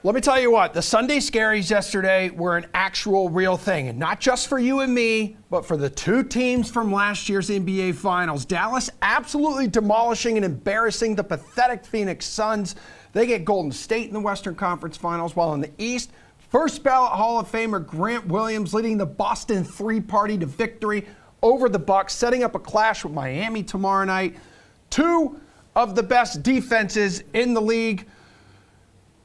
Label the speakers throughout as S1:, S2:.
S1: Let me tell you what, the Sunday Scaries yesterday were an actual real thing, and not just for you and me, but for the two teams from last year's NBA Finals. Dallas absolutely demolishing and embarrassing the pathetic Phoenix Suns. They get Golden State in the Western Conference Finals, while in the East, first ballot Hall of Famer Grant Williams leading the Boston three-party to victory over the Bucks, setting up a clash with Miami tomorrow night. Two of the best defenses in the league.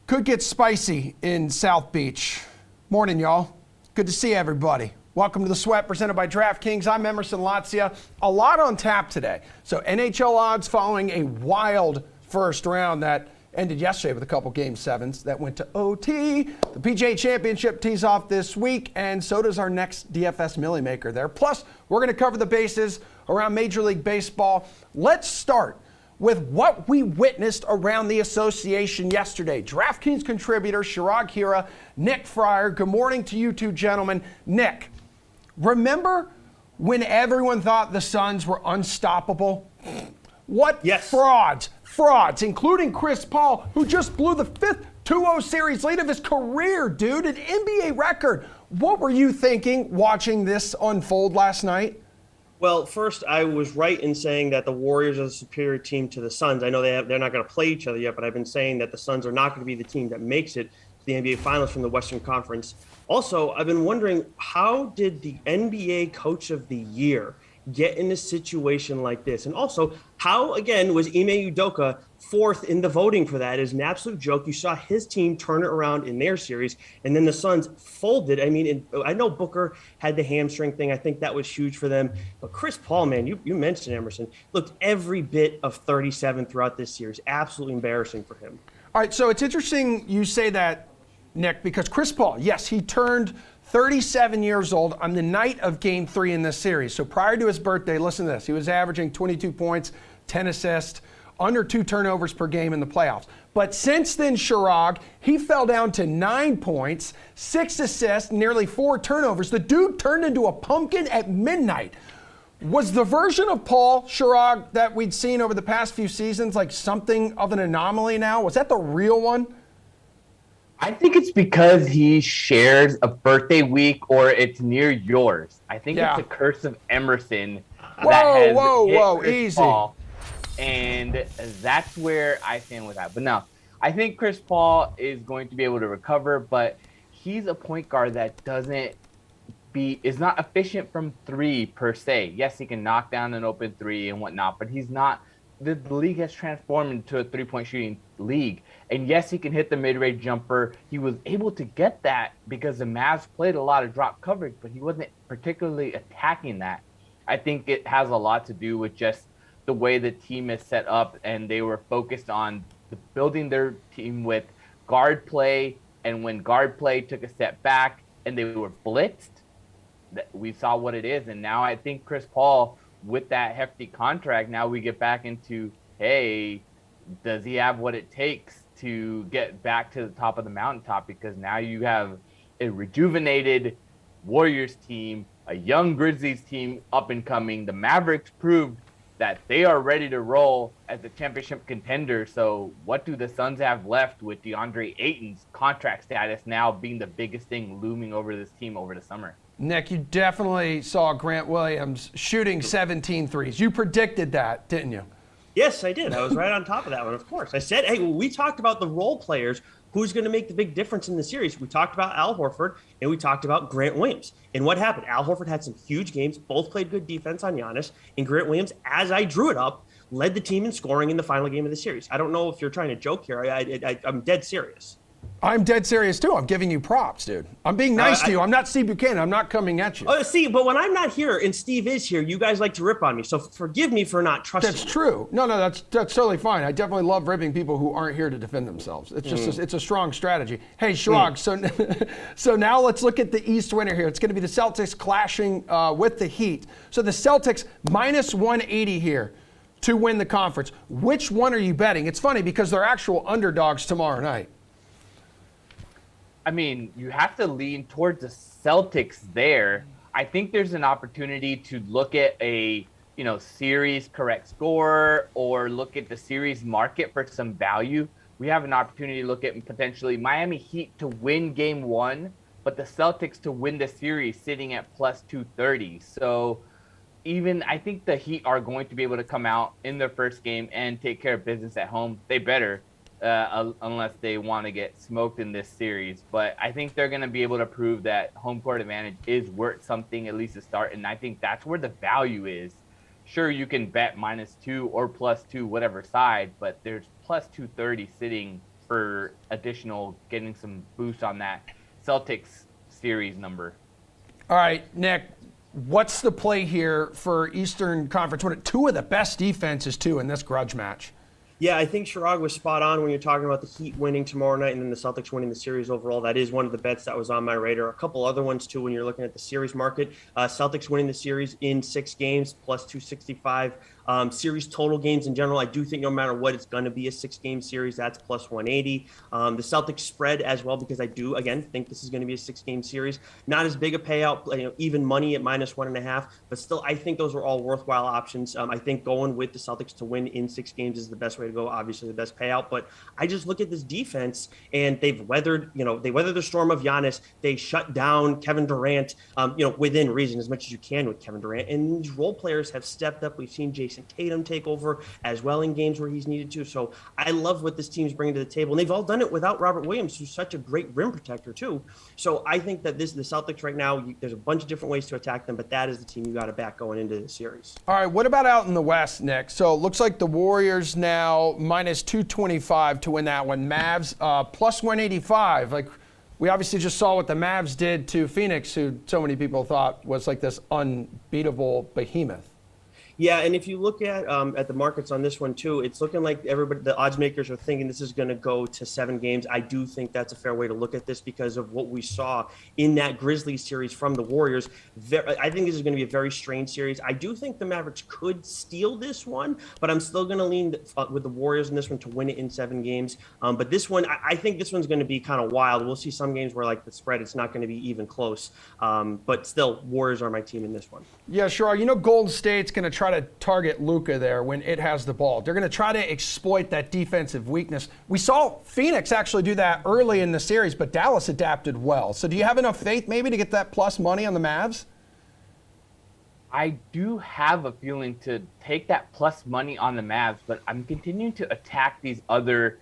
S1: Could get spicy in South Beach. Morning, y'all. Good to see everybody. Welcome to The Sweat, presented by DraftKings. I'm Emerson Latzia. A lot on tap today. So NHL odds following a wild first round that ended yesterday with a couple Game 7s that went to OT. The PGA Championship tees off this week, and so does our next DFS Millie Maker there. Plus, we're going to cover the bases around Major League Baseball. Let's start with what we witnessed around the association yesterday. DraftKings contributor Shirag Hira, Nick Fryer. Good morning to you two gentlemen. Nick, remember when everyone thought the Suns were unstoppable? What
S2: Yes.
S1: frauds, including Chris Paul, who just blew the fifth 2-0 series lead of his career, dude, an NBA record. What were you thinking watching this unfold last night?
S2: Well, first, I was right in saying that the Warriors are the superior team to the Suns. I know they're not going to play each other yet, but I've been saying that the Suns are not going to be the team that makes it to the NBA Finals from the Western Conference. Also, I've been wondering, how did the NBA Coach of the Year get in a situation like this? And also, how, again, was Ime Udoka fourth in the voting for that? Is an absolute joke. You saw his team turn it around in their series, and then the Suns folded. I mean, I know Booker had the hamstring thing. I think that was huge for them. But Chris Paul, man, you mentioned Emerson, looked every bit of 37 throughout this series. Absolutely embarrassing for him.
S1: All right, so it's interesting you say that, Nick, because Chris Paul, yes, he turned 37 years old on the night of Game 3 in this series. So prior to his birthday, listen to this, he was averaging 22 points, 10 assists, under 2 turnovers per game in the playoffs. But since then, Shirag, he fell down to 9 points, 6 assists, nearly 4 turnovers. The dude turned into a pumpkin at midnight. Was the version of Paul, Shirag, that we'd seen over the past few seasons like something of an anomaly now? Was that the real one?
S3: I think it's because he shares a birthday week or it's near yours. I think it's a curse of Emerson that has hit Chris
S1: easy.
S3: Paul, and that's where I stand with that. But no, I think Chris Paul is going to be able to recover, but he's a point guard that is not efficient from three per se. Yes, he can knock down an open three and whatnot, but he's not. The league has transformed into a three-point shooting league. And yes, he can hit the mid-range jumper. He was able to get that because the Mavs played a lot of drop coverage, but he wasn't particularly attacking that. I think it has a lot to do with just the way the team is set up, and they were focused on building their team with guard play. And when guard play took a step back and they were blitzed, we saw what it is. And now I think Chris Paul, with that hefty contract, now we get back into, hey, does he have what it takes to get back to the top of the mountaintop? Because now you have a rejuvenated Warriors team, a young Grizzlies team up and coming. The Mavericks proved that they are ready to roll as a championship contender. So what do the Suns have left with DeAndre Ayton's contract status now being the biggest thing looming over this team over the summer?
S1: Nick, you definitely saw Grant Williams shooting 17 threes. You predicted that, didn't you?
S2: Yes, I did. I was right on top of that one, of course. I said, hey, we talked about the role players, who's going to make the big difference in the series. We talked about Al Horford, and we talked about Grant Williams. And what happened? Al Horford had some huge games, both played good defense on Giannis, and Grant Williams, as I drew it up, led the team in scoring in the final game of the series. I don't know if you're trying to joke here. I'm dead serious.
S1: I'm dead serious, too. I'm giving you props, dude. I'm being nice to you. I'm not Steve Buchanan. I'm not coming at you.
S2: Oh, see, but when I'm not here and Steve is here, you guys like to rip on me. So forgive me for not trusting
S1: That's true. No, that's totally fine. I definitely love ripping people who aren't here to defend themselves. It's just it's a strong strategy. Hey, Shirag, so now let's look at the East winner here. It's going to be the Celtics clashing with the Heat. So the Celtics minus 180 here to win the conference. Which one are you betting? It's funny because they're actual underdogs tomorrow night.
S3: I mean, you have to lean towards the Celtics there. I think there's an opportunity to look at a, series correct score or look at the series market for some value. we have an opportunity to look at potentially Miami Heat to win game one, but the Celtics to win the series sitting at plus 230. So even I think the Heat are going to be able to come out in their first game and take care of business at home. They better, unless they want to get smoked in this series. But I think they're going to be able to prove that home court advantage is worth something, at least to start. And I think that's where the value is. Sure, you can bet -2 or +2, whatever side, but there's plus 230 sitting for additional, getting some boost on that Celtics series number.
S1: All right, Nick, what's the play here for Eastern Conference? Two of the best defenses, too, in this grudge match.
S2: Yeah, I think Chirag was spot on when you're talking about the Heat winning tomorrow night and then the Celtics winning the series overall. That is one of the bets that was on my radar. A couple other ones, too, when you're looking at the series market. Celtics winning the series in 6 games, plus 265. Series total games in general, I do think no matter what, it's going to be a 6-game series. That's plus 180. The Celtics spread as well, because I do, again, think this is going to be a 6-game series. Not as big a payout, even money at -1.5, but still, I think those are all worthwhile options. I think going with the Celtics to win in 6 games is the best way to go. Obviously, the best payout, but I just look at this defense, and they've weathered, they weathered the storm of Giannis. They shut down Kevin Durant, within reason, as much as you can with Kevin Durant. And these role players have stepped up. We've seen Jason Tatum take over as well in games where he's needed to. So I love what this team's bringing to the table. And they've all done it without Robert Williams, who's such a great rim protector too. So I think that the Celtics right now, there's a bunch of different ways to attack them, but that is the team you got to back going into the series.
S1: All right, what about out in the West, Nick? So it looks like the Warriors now -225 to win that one. Mavs plus 185. Like, we obviously just saw what the Mavs did to Phoenix, who so many people thought was like this unbeatable behemoth.
S2: Yeah, and if you look at the markets on this one too, it's looking like the odds makers are thinking this is going to go to 7 games. I do think that's a fair way to look at this because of what we saw in that Grizzlies series from the Warriors. I think this is going to be a very strange series. I do think the Mavericks could steal this one, but I'm still going to lean with the Warriors in this one to win it in 7 games. But this one, I think this one's going to be kind of wild. We'll see some games where like the spread, it's not going to be even close. But still, Warriors are my team in this one.
S1: Yeah, sure. Golden State's going to try to target Luka there when it has the ball. They're going to try to exploit that defensive weakness. We saw Phoenix actually do that early in the series, but Dallas adapted well. So do you have enough faith maybe to get that plus money on the Mavs?
S3: I do have a feeling to take that plus money on the Mavs, but I'm continuing to attack these other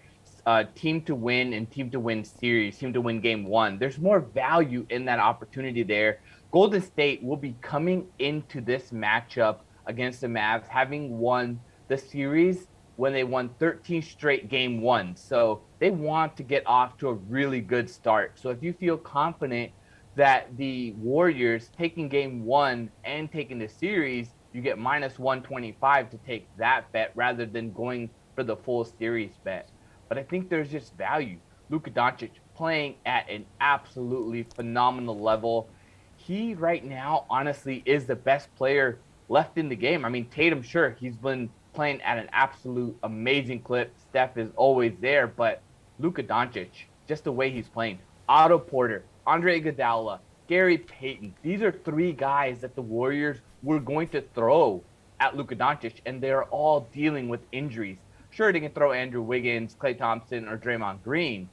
S3: team to win and team to win series, team to win game one. There's more value in that opportunity there. Golden State will be coming into this matchup against the Mavs, having won the series when they won 13 straight game one. So they want to get off to a really good start. So if you feel confident that the Warriors taking game one and taking the series, you get -125 to take that bet rather than going for the full series bet. But I think there's just value. Luka Doncic playing at an absolutely phenomenal level. He right now, honestly, is the best player left in the game. I mean, Tatum, sure, he's been playing at an absolute amazing clip. Steph is always there, but Luka Doncic, just the way he's playing. Otto Porter, Andre Iguodala, Gary Payton. These are 3 guys that the Warriors were going to throw at Luka Doncic, and they're all dealing with injuries. Sure, they can throw Andrew Wiggins, Klay Thompson, or Draymond Green,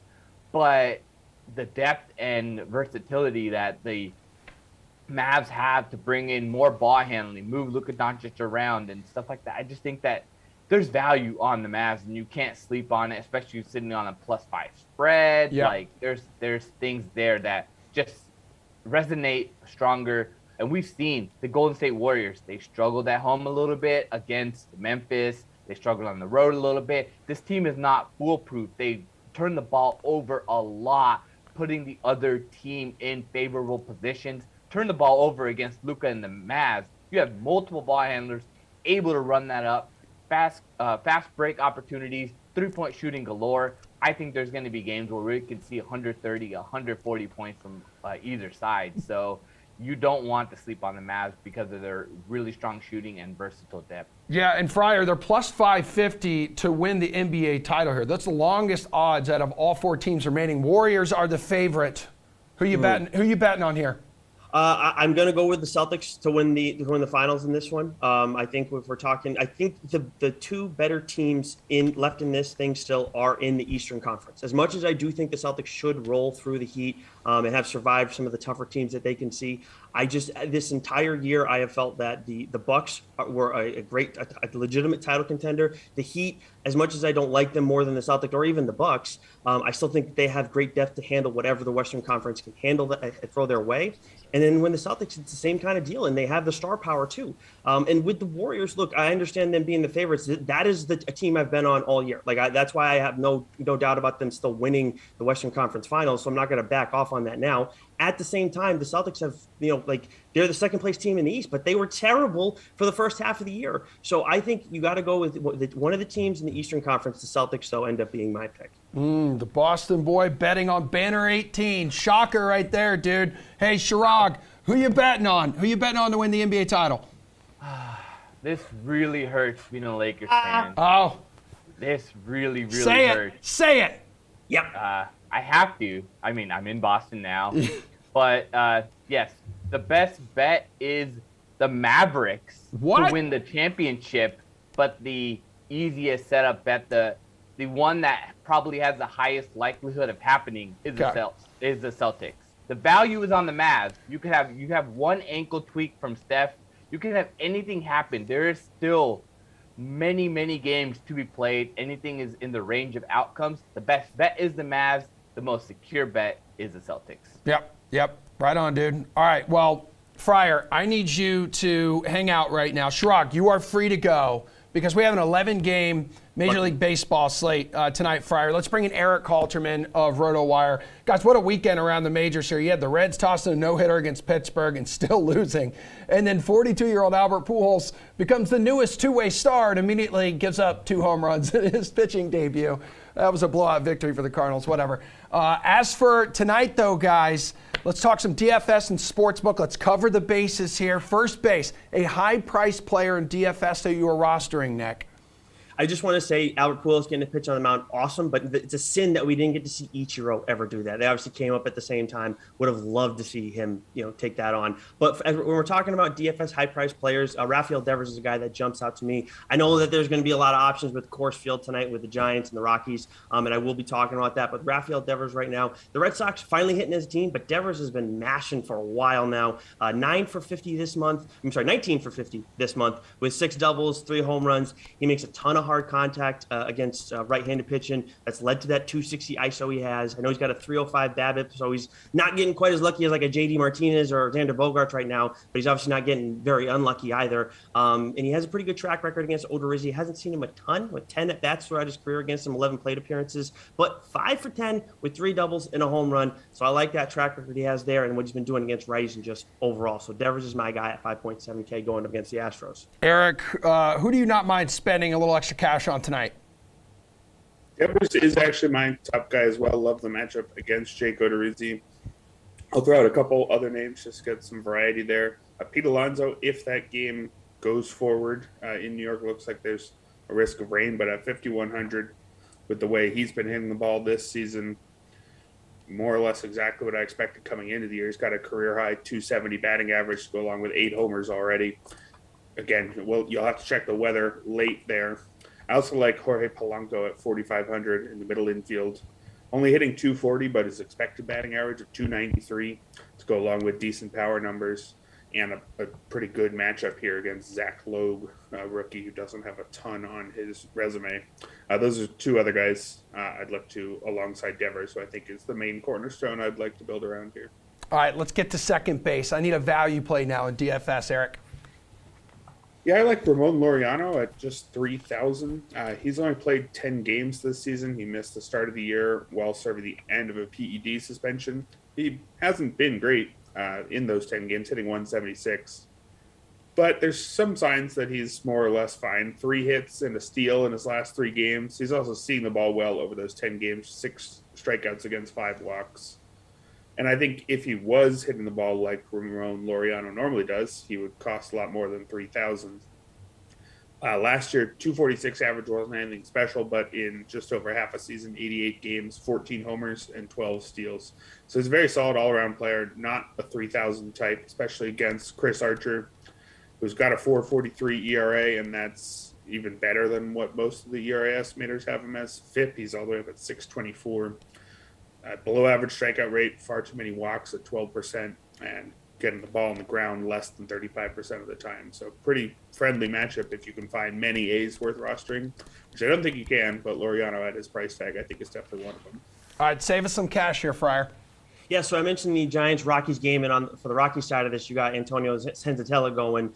S3: but the depth and versatility that the Mavs have to bring in more ball handling, move Luka Doncic around and stuff like that. I just think that there's value on the Mavs, and you can't sleep on it, especially sitting on a +5 spread.
S1: Yeah.
S3: Like there's things there that just resonate stronger. And we've seen the Golden State Warriors, they struggled at home a little bit against Memphis. They struggled on the road a little bit. This team is not foolproof. They turn the ball over a lot, putting the other team in favorable positions. Turn the ball over against Luka and the Mavs. You have multiple ball handlers able to run that up, fast break opportunities, 3-point shooting galore. I think there's going to be games where we can see 130, 140 points from either side. So you don't want to sleep on the Mavs because of their really strong shooting and versatile depth.
S1: Yeah, and Fryer, they're plus 550 to win the NBA title here. That's the longest odds out of all 4 teams remaining. Warriors are the favorite. Who you betting on here?
S2: I'm going to go with the Celtics to win the finals in this one. I think if we're talking, I think the two better teams left in this thing still are in the Eastern Conference. As much as I do think the Celtics should roll through the Heat and have survived some of the tougher teams that they can see, this entire year I have felt that the Bucks were a legitimate title contender. The Heat, as much as I don't like them more than the Celtics or even the Bucks, I still think they have great depth to handle whatever the Western Conference can handle throw their way. And then when the Celtics, it's the same kind of deal, and they have the star power too. And with the Warriors, look, I understand them being the favorites. That is a team I've been on all year. That's why I have no doubt about them still winning the Western Conference Finals. So I'm not going to back off on that now. At the same time, the Celtics have, they're the second place team in the East, but they were terrible for the first half of the year. So I think you got to go with one of the teams in the Eastern Conference. The Celtics, though, end up being my pick.
S1: The Boston boy betting on Banner 18. Shocker right there, dude. Hey, Chirag, who you betting on? Who you betting on to win the NBA title?
S3: This really hurts being a Lakers fan.
S1: Oh.
S3: This really hurts.
S1: Say it.
S2: Yep.
S3: I have to. I mean, I'm in Boston now. But, yes, the best bet is the Mavericks to win the championship. But the easiest setup bet, the one that probably has the highest likelihood of happening is the Celtics. The value is on the Mavs. You have one ankle tweak from Steph. You can have anything happen. There is still many games to be played. Anything is in the range of outcomes. The best bet is the Mavs. The most secure bet is the Celtics.
S1: Yep. Right on, dude. All right, well, Fryer, I need you to hang out right now. Chirag, you are free to go because we have an 11-game Major League Baseball slate tonight, Fryer. Let's bring in Eric Halterman of RotoWire. Guys, what a weekend around the majors here. You had the Reds tossing a no-hitter against Pittsburgh and still losing. And then 42-year-old Albert Pujols becomes the newest two-way star and immediately gives up 2 home runs in his pitching debut. That was a blowout victory for the Cardinals, whatever. As for tonight, though, guys, let's talk some DFS and sportsbook. Let's cover the bases here. First base, a high-priced player in DFS that you are rostering, Nick.
S2: I just want to say Albert Pujols getting a pitch on the mound, awesome, but it's a sin that we didn't get to see Ichiro ever do that. They obviously came up at the same time. Would have loved to see him, take that on. But when we're talking about DFS high-priced players, Rafael Devers is a guy that jumps out to me. I know that there's going to be a lot of options with Coors Field tonight with the Giants and the Rockies, and I will be talking about that. But Rafael Devers right now, the Red Sox finally hitting his team, but Devers has been mashing for a while now. 9 for 50 this month. 19 for 50 this month with 6 doubles, 3 home runs. He makes a ton of hard contact against right-handed pitching. That's led to that 260 ISO he has. I know he's got a 305 BABIP, so he's not getting quite as lucky as like a JD Martinez or Xander Bogaerts right now, but he's obviously not getting very unlucky either. And he has a pretty good track record against Odorizzi. Hasn't seen him a ton with 10 at-bats throughout his career against him, 11 plate appearances, but 5 for 10 with 3 doubles and a home run. So I like that track record he has there and what he's been doing against righties and just overall. So Devers is my guy at 5.7K going up against the Astros.
S1: Eric, who do you not mind spending a little extra cash on tonight?
S4: Devers is actually my top guy as well. Love the matchup against Jake Odorizzi. I'll throw out a couple other names just to get some variety there. Pete Alonso, if that game goes forward in New York, looks like there's a risk of rain, but at 5,100 with the way he's been hitting the ball this season, more or less exactly what I expected coming into the year. He's got a career-high 270 batting average to go along with 8 homers already. Again, you'll have to check the weather late there. I also like Jorge Polanco at 4,500 in the middle infield. Only hitting 240, but his expected batting average of 293 to go along with decent power numbers and a pretty good matchup here against Zach Loeb, a rookie who doesn't have a ton on his resume. Those are 2 other guys I'd look to alongside Devers, who I think is the main cornerstone I'd like to build around here.
S1: All right, let's get to second base. I need a value play now in DFS, Eric.
S4: Yeah, I like Ramon Laureano at just 3,000. He's only played 10 games this season. He missed the start of the year while serving the end of a PED suspension. He hasn't been great in those 10 games, hitting 176. But there's some signs that he's more or less fine. 3 hits and a steal in his last 3 games. He's also seen the ball well over those 10 games, 6 strikeouts against 5 walks. And I think if he was hitting the ball like Ramon Laureano normally does, he would cost a lot more than 3,000. Last year, 246 average wasn't anything special, but in just over half a season, 88 games, 14 homers, and 12 steals. So he's a very solid all-around player, not a 3,000 type, especially against Chris Archer, who's got a 4.43 ERA, and that's even better than what most of the ERA estimators have him as. FIP, he's all the way up at 6.24. Below average strikeout rate, far too many walks at 12%, and getting the ball on the ground less than 35% of the time. So pretty friendly matchup if you can find many A's worth rostering, which I don't think you can, but Laureano at his price tag, I think is definitely one of them.
S1: All right, save us some cash here, Fryer.
S2: Yeah, so I mentioned the Giants-Rockies game, and for the Rockies side of this, you got Antonio Senzatella going,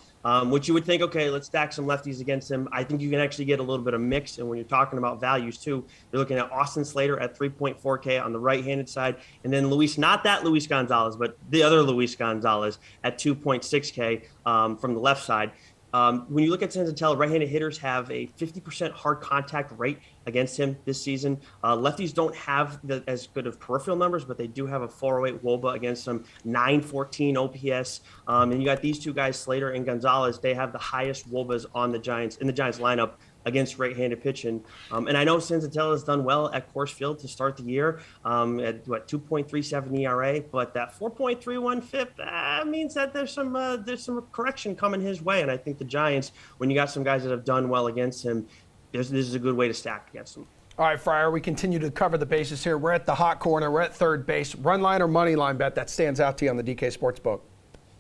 S2: which you would think, okay, let's stack some lefties against him. I think you can actually get a little bit of mix, and when you're talking about values too, you're looking at Austin Slater at 3.4K on the right-handed side, and then not that Luis Gonzalez, but the other Luis Gonzalez at 2.6K from the left side. When you look at Senzatella, right-handed hitters have a 50% hard contact rate against him this season. Lefties don't have as good of peripheral numbers, but they do have a 408 WOBA against them, 914 OPS. And you got these two guys, Slater and Gonzalez. They have the highest WOBAs on the Giants lineup against right-handed pitching. And I know Senzatella has done well at Coors Field to start the year at 2.37 ERA, but that 4.31 FIP means that there's some correction coming his way. And I think the Giants, when you got some guys that have done well against him, this is a good way to stack against them.
S1: All right, Fryer, we continue to cover the bases here. We're at the hot corner. We're at third base. Run line or money line bet that stands out to you on the DK Sportsbook?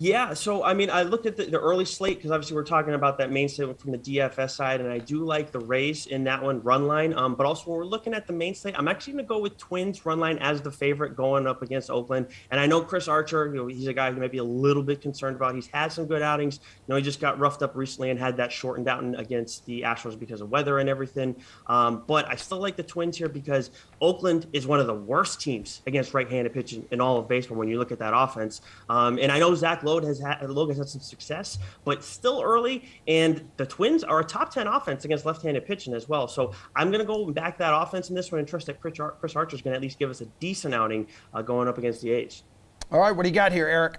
S2: Yeah, so I mean, I looked at the early slate because obviously we're talking about that main slate from the DFS side, and I do like the Rays in that one run line. But also when we're looking at the main slate, I'm actually going to go with Twins run line as the favorite going up against Oakland. And I know Chris Archer, he's a guy who may be a little bit concerned about. He's had some good outings. He just got roughed up recently and had that shortened out against the Astros because of weather and everything. But I still like the Twins here because Oakland is one of the worst teams against right-handed pitching in all of baseball when you look at that offense. And I know Zach Logan has had some success, but still early. And the Twins are a top 10 offense against left-handed pitching as well. So I'm going to go and back that offense in this one and trust that Chris Archer is going to at least give us a decent outing going up against the A's.
S1: All right, what do you got here, Eric?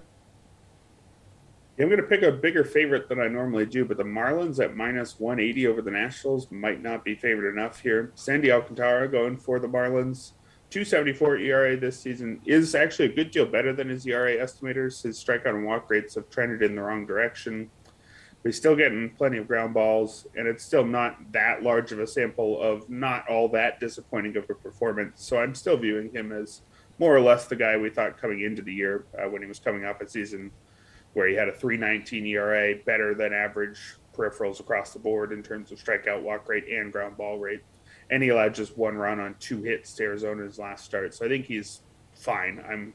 S4: I'm going to pick a bigger favorite than I normally do, but the Marlins at minus 180 over the Nationals might not be favored enough here. Sandy Alcantara going for the Marlins. 2.74 ERA this season is actually a good deal better than his ERA estimators. His strikeout and walk rates have trended in the wrong direction. But he's still getting plenty of ground balls, and it's still not that large of a sample of not all that disappointing of a performance. So I'm still viewing him as more or less the guy we thought coming into the year when he was coming off a season where he had a 3.19 ERA, better than average peripherals across the board in terms of strikeout, walk rate, and ground ball rate. And he allowed just one run on 2 hits to Arizona in his last start. So I think he's fine. I'm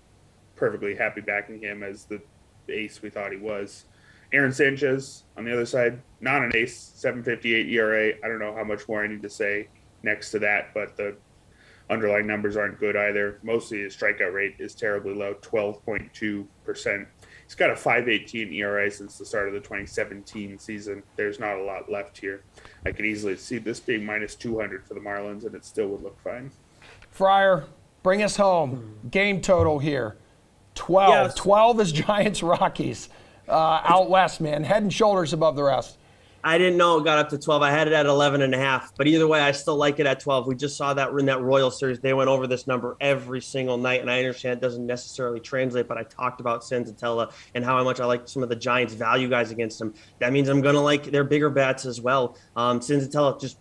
S4: perfectly happy backing him as the ace we thought he was. Aaron Sanchez on the other side, not an ace, 7.58 ERA. I don't know how much more I need to say next to that, but the underlying numbers aren't good either. Mostly his strikeout rate is terribly low, 12.2%. He's got a 5.18 ERA since the start of the 2017 season. There's not a lot left here. I could easily see this being minus 200 for the Marlins, and it still would look fine.
S1: Fryer, bring us home. Game total here. 12.
S2: Yes.
S1: 12 is Giants-Rockies out west, man. Head and shoulders above the rest.
S2: I didn't know it got up to 12. I had it at 11.5, but either way, I still like it at 12. We just saw that in that Royals series. They went over this number every single night, and I understand it doesn't necessarily translate, but I talked about Senzatella and how much I like some of the Giants' value guys against them. That means I'm going to like their bigger bats as well. Senzatella just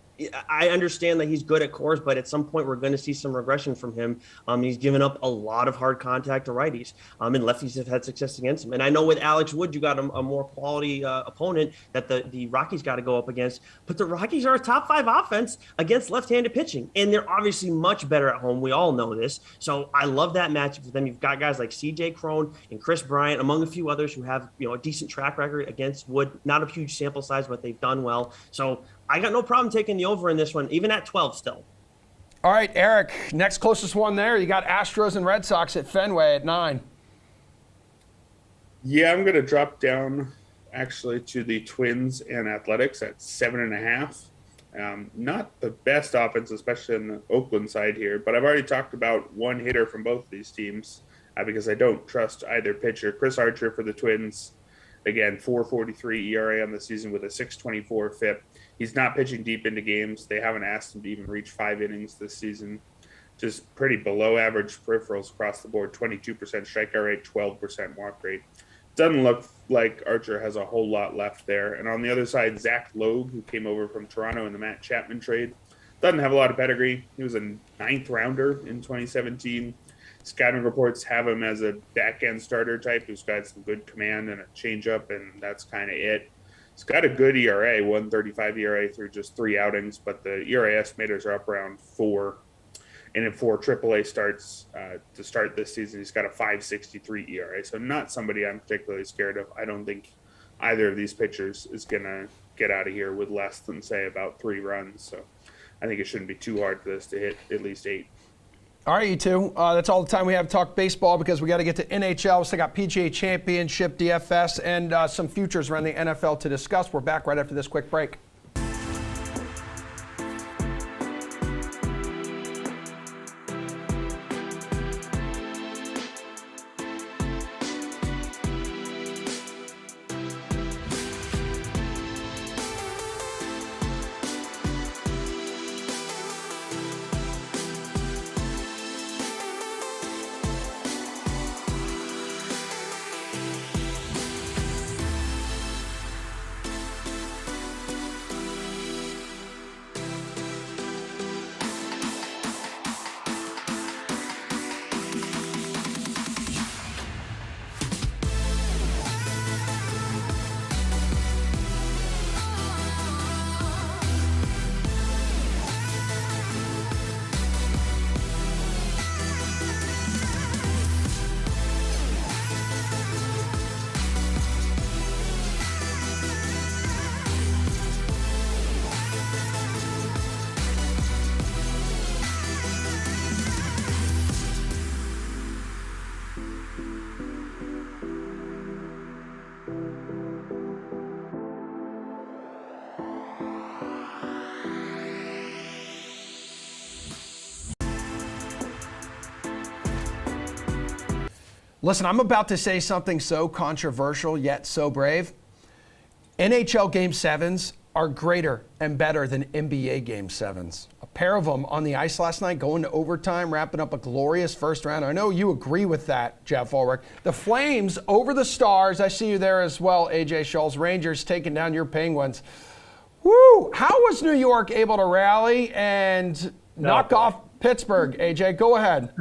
S2: I understand that he's good at Coors, but at some point we're going to see some regression from him. He's given up a lot of hard contact to righties, and lefties have had success against him. And I know with Alex Wood, you got a more quality opponent that the Rockies got to go up against. But the Rockies are a top 5 offense against left-handed pitching, and they're obviously much better at home. We all know this. So I love that matchup for them. You've got guys like C.J. Cron and Chris Bryant, among a few others who have a decent track record against Wood. Not a huge sample size, but they've done well. So I got no problem taking the over in this one, even at 12 still.
S1: All right, Eric, next closest one there. You got Astros and Red Sox at Fenway at 9.
S4: Yeah, I'm going to drop down actually to the Twins and Athletics at 7.5. Not the best offense, especially on the Oakland side here, but I've already talked about one hitter from both of these teams because I don't trust either pitcher. Chris Archer for the Twins Again, 4.43 ERA on the season with a 6.24 FIP. He's not pitching deep into games. They haven't asked him to even reach 5 innings this season. Just pretty below average peripherals across the board. 22% strikeout rate, 12% walk rate. Doesn't look like Archer has a whole lot left there. And on the other side, Zach Logue, who came over from Toronto in the Matt Chapman trade, doesn't have a lot of pedigree. He was a 9th rounder in 2017. Scouting reports have him as a back-end starter type who's got some good command and a changeup, and that's kind of it. He's got a good ERA, 1.35 ERA through just 3 outings, but the ERA estimators are up around 4. And in 4 AAA starts to start this season, he's got a 5.63 ERA. So not somebody I'm particularly scared of. I don't think either of these pitchers is going to get out of here with less than, say, about 3 runs. So I think it shouldn't be too hard for this to hit at least 8.
S1: All right, you two. That's all the time we have to talk baseball because we got to get to NHL. We still got PGA Championship, DFS, and some futures around the NFL to discuss. We're back right after this quick break. Listen, I'm about to say something so controversial yet so brave. NHL Game 7s are greater and better than NBA Game 7s. A pair of them on the ice last night, going to overtime, wrapping up a glorious first round. I know you agree with that, Jeff Ulrich. The Flames over the Stars. I see you there as well, AJ Schultz. Rangers taking down your Penguins. Woo! How was New York able to rally and knock off Pittsburgh? AJ, go ahead.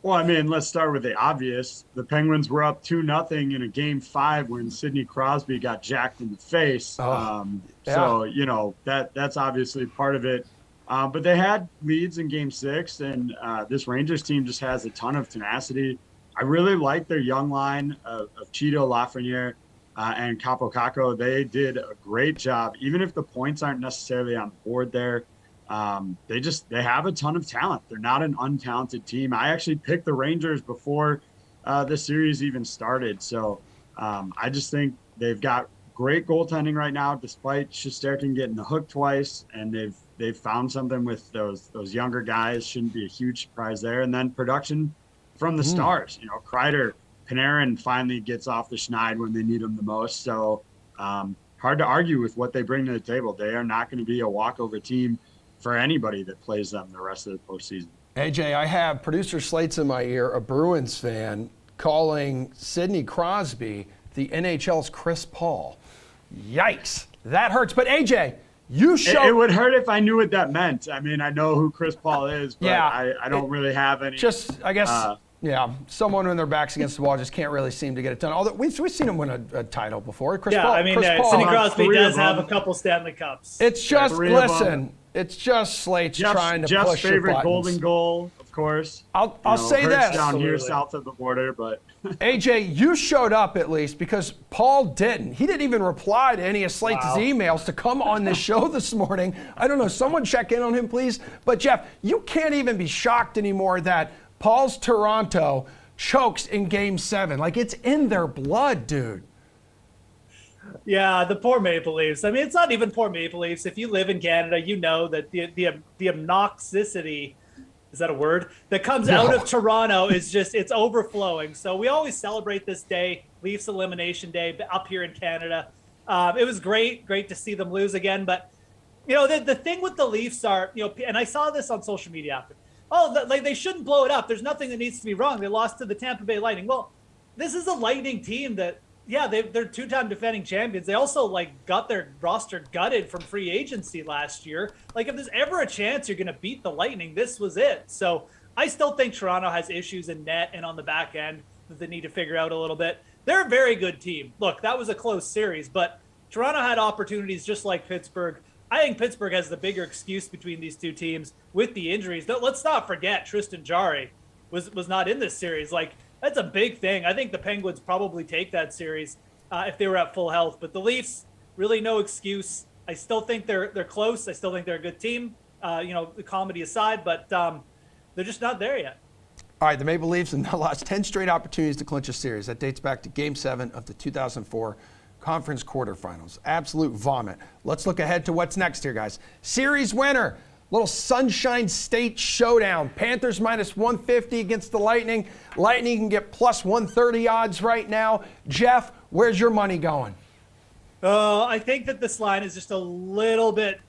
S5: Well, I mean, let's start with the obvious. The Penguins were up 2-0 in a Game 5 when Sidney Crosby got jacked in the face. So, you know, that's obviously part of it. But they had leads in Game 6, and this Rangers team just has a ton of tenacity. I really like their young line of Cheeto, Lafreniere, and Capo Caco. They did a great job. Even if the points aren't necessarily on the board there, they have a ton of talent. They're not an untalented team. I actually picked the Rangers before the series even started. So I just think they've got great goaltending right now, despite Shesterkin getting the hook twice, and they've found something with those younger guys. Shouldn't be a huge surprise there. And then production from the stars. You know, Kreider, Panarin finally gets off the schneid when they need him the most. So hard to argue with what they bring to the table. They are not going to be a walkover team for anybody that plays them the rest of the postseason.
S1: AJ, I have producer Slate's in my ear, a Bruins fan, calling Sidney Crosby the NHL's Chris Paul. Yikes, that hurts. But AJ, you showed...
S5: It would hurt if I knew what that meant. I mean, I know who Chris Paul is, but yeah, I don't really have any...
S1: Just, I guess... someone when their back's against the wall just can't really seem to get it done. Although we've seen him win a title before. Chris Paul,
S6: I mean,
S1: Chris Paul,
S6: Sidney Crosby does have a couple Stanley Cups.
S1: It's just, listen, it's just Slate's trying to
S5: Jeff's
S1: push your
S5: favorite
S1: buttons.
S5: golden goal, of course.
S1: I'll say this.
S5: Down here south of the border, but...
S1: AJ, you showed up at least because Paul didn't. He didn't even reply to any of Slate's emails to come on this show this morning. I don't know. Someone check in on him, please. But, Jeff, you can't even be shocked anymore that Paul's Toronto chokes in Game 7. Like, it's in their blood, dude.
S6: Yeah, the poor Maple Leafs. I mean, it's not even poor Maple Leafs. If you live in Canada, you know that the obnoxicity is that a word? That comes out of Toronto is just, it's overflowing. So we always celebrate this day, Leafs Elimination Day, up here in Canada. It was great to see them lose again. But, the thing with the Leafs are, and I saw this on social media after, they shouldn't blow it up. There's nothing that needs to be wrong. They lost to the Tampa Bay Lightning. Well, this is a Lightning team that, they're two-time defending champions. They also got their roster gutted from free agency last year. If there's ever a chance you're going to beat the Lightning, this was it. So I still think Toronto has issues in net and on the back end that they need to figure out a little bit. They're a very good team. Look, that was a close series, but Toronto had opportunities just like Pittsburgh. I think Pittsburgh has the bigger excuse between these two teams with the injuries. Let's not forget Tristan Jarry was not in this series. That's a big thing. I think the Penguins probably take that series if they were at full health. But the Leafs, really no excuse. I still think they're close. I still think they're a good team, the comedy aside, but they're just not there yet.
S1: All right, the Maple Leafs have now lost 10 straight opportunities to clinch a series. That dates back to Game 7 of the 2004 Conference Quarterfinals. Absolute vomit. Let's look ahead to what's next here, guys. Series winner. Little Sunshine State showdown. Panthers minus 150 against the Lightning. Lightning can get plus 130 odds right now. Jeff, where's your money going?
S6: I think that this line is just a little bit,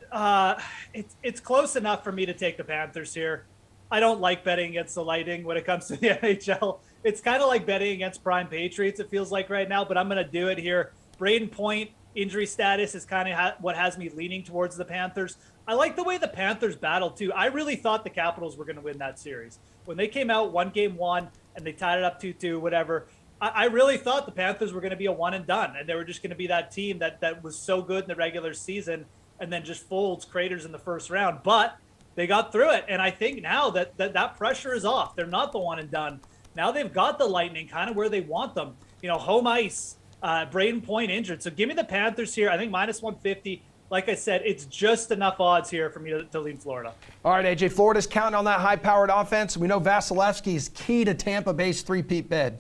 S6: it's close enough for me to take the Panthers here. I don't like betting against the Lightning when it comes to the NHL. It's kind of like betting against prime Patriots, it feels like right now, but I'm going to do it here. Braden Point injury status is kind of what has me leaning towards the Panthers. I like the way the Panthers battled, too. I really thought the Capitals were going to win that series. When they came out 1-1 and they tied it up 2-2, whatever, I really thought the Panthers were going to be a one and done, and they were just going to be that team that was so good in the regular season and then just folds craters in the first round. But they got through it, and I think now that pressure is off. They're not the one and done. Now they've got the Lightning kind of where they want them. Home ice, Braden Point injured. So give me the Panthers here. I think minus 150. Like I said, it's just enough odds here for me to lean Florida.
S1: All right, AJ, Florida's counting on that high-powered offense. We know Vasilevsky is key to Tampa Bay's three-peat bid.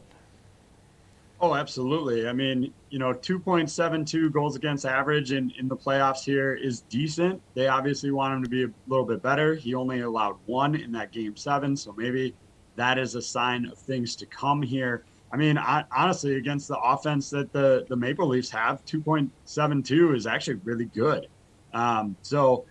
S5: Oh, absolutely. I mean, 2.72 goals against average in the playoffs here is decent. They obviously want him to be a little bit better. He only allowed 1 in that Game 7, so maybe that is a sign of things to come here. I mean, honestly, against the offense that the Maple Leafs have, 2.72 is actually really good. So,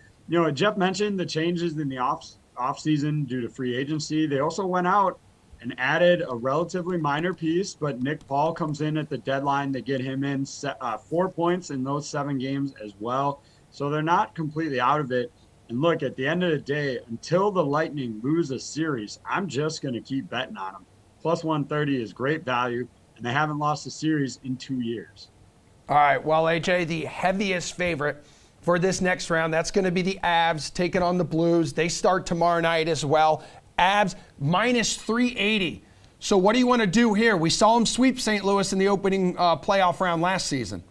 S5: Jeff mentioned the changes in the off season due to free agency. They also went out and added a relatively minor piece, but Nick Paul comes in at the deadline. They get him in 4 points in those 7 games as well. So they're not completely out of it. And look, at the end of the day, until the Lightning lose a series, I'm just going to keep betting on them. Plus 130 is great value, and they haven't lost a series in 2 years.
S1: All right, well, AJ, the heaviest favorite for this next round, that's going to be the Avs taking on the Blues. They start tomorrow night as well. Avs minus 380. So what do you want to do here? We saw them sweep St. Louis in the opening playoff round last season.